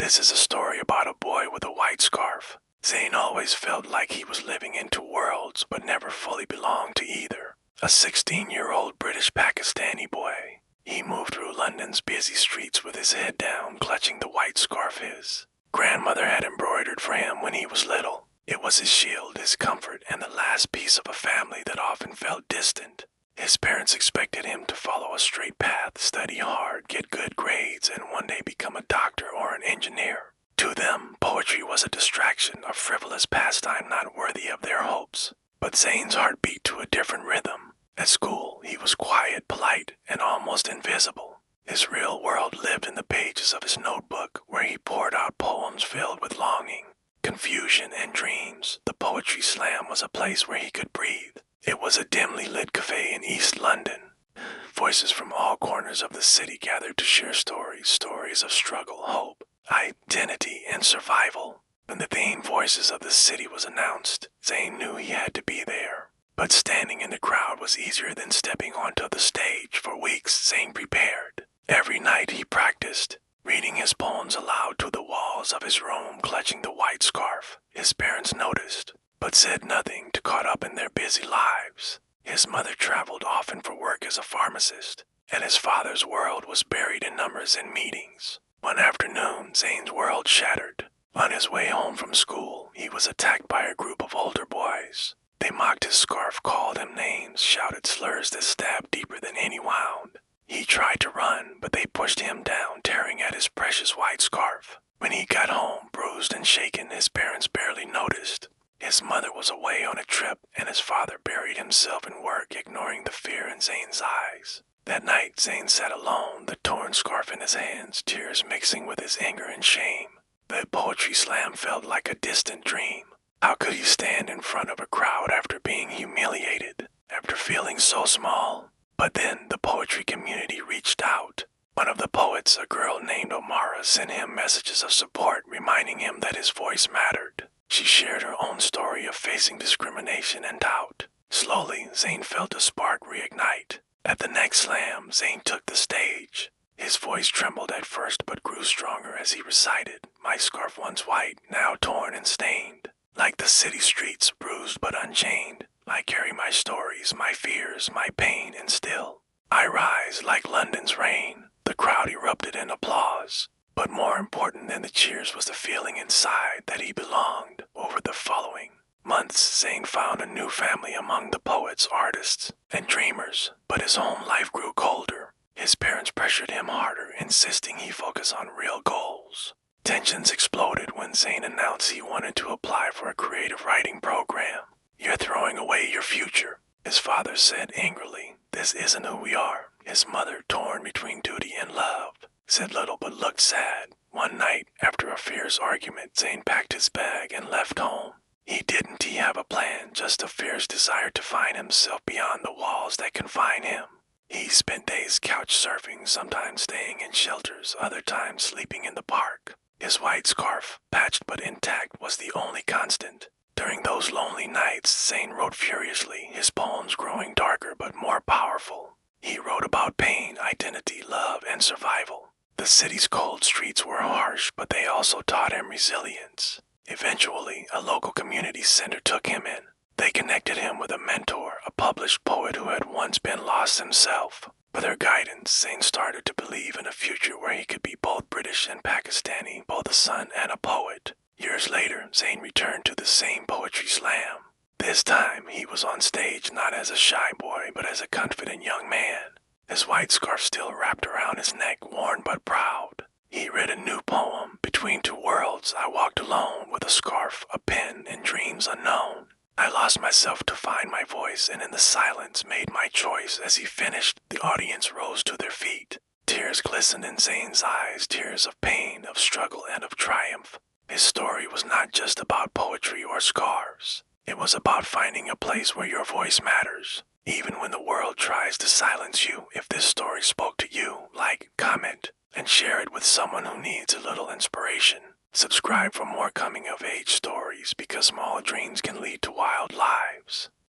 This is a story about a boy with a white scarf. Zane always felt like he was living in two worlds, but never fully belonged to either. A 16-year-old British Pakistani boy. He moved through London's busy streets with his head down, clutching the white scarf his grandmother had embroidered for him when he was little. It was his shield, his comfort, and the last piece of a family that often felt distant. His parents expected him to follow a straight path, study hard, get good grades, and one day become a doctor or an engineer. To them, poetry was a distraction, a frivolous pastime not worthy of their hopes. But Zane's heart beat to a different rhythm. At school, he was quiet, polite, and almost invisible. His real world lived in the pages of his notebook, where he poured out poems filled with longing, confusion, and dreams. The poetry slam was a place where he could breathe. It was a dimly lit cafe in East London. Voices from all corners of the city gathered to share stories of struggle, hope, identity, and survival. When the theme Voices of the City was announced, Zane knew he had to be there. But standing in the crowd was easier than stepping onto the stage. For weeks, Zane prepared. Every night he practiced, reading his poems aloud to the walls of his room, clutching the white scarf. His parents noticed, but said nothing, too caught up in their busy lives. His mother traveled often for work as a pharmacist, and his father's world was buried in numbers and meetings. One afternoon, Zane's world shattered. On his way home from school, he was attacked by a group of older boys. They mocked his scarf, called him names, shouted slurs that stabbed deeper than any wound. He tried to run, but they pushed him down, tearing at his precious white scarf. When he got home, bruised and shaken, his parents barely noticed. His mother was away on a trip, and his father buried himself in work, ignoring the fear in Zane's eyes. That night, Zane sat alone, the torn scarf in his hands, tears mixing with his anger and shame. The poetry slam felt like a distant dream. How could he stand in front of a crowd after being humiliated, after feeling so small? But then the poetry community reached out. One of the poets, a girl named Omara, sent him messages of support, reminding him that his voice mattered. She shared her own story of facing discrimination and doubt. Slowly, Zane felt a spark reignite. At the next slam, Zane took the stage. His voice trembled at first but grew stronger as he recited, "My scarf once white, now torn and stained. Like the city streets, bruised but unchained, I carry my stories, my fears, my pain, and still I rise like London's rain." The crowd erupted in applause. But more important than the cheers was the feeling inside that he belonged. Over the following months, Zane found a new family among the poets, artists, and dreamers. But his home life grew colder. His parents pressured him harder, insisting he focus on real goals. Tensions exploded when Zane announced he wanted to apply for a creative writing program. "You're throwing away your future," his father said angrily. "This isn't who we are." His mother, torn between duty and love, said little but looked sad. One night, after a fierce argument, Zane packed his bag and left home. Didn't he have a plan, just a fierce desire to find himself beyond the walls that confine him? He spent days couch surfing, sometimes staying in shelters, other times sleeping in the park. His white scarf, patched but intact, was the only constant. During those lonely nights, Zane wrote furiously, his poems growing darker but more powerful. He wrote about pain, identity, love, and survival. The city's cold streets were harsh, but they also taught him resilience. Eventually, a local community center took him in. They connected him with a mentor, a published poet who had once been lost himself. With their guidance, Zane started to believe in a future where he could be both British and Pakistani, both a son and a poet. Years later, Zane returned to the same poetry slam. This time, he was on stage not as a shy boy, but as a confident young man. His white scarf still wrapped around his neck, worn but proud. He read a new poem, "Between Two Worlds, I walked alone with a scarf, a pen, and dreams unknown. I lost myself to find my voice, and in the silence made my choice." As he finished, the audience rose to their feet. Tears glistened in Zane's eyes, tears of pain, of struggle, and of triumph. His story was not just about poetry or scarves. It was about finding a place where your voice matters. Even when the world tries to silence you, if this story spoke to you, like, comment, and share it with someone who needs a little inspiration. Subscribe for more coming-of-age stories, because small dreams can lead to wild lives.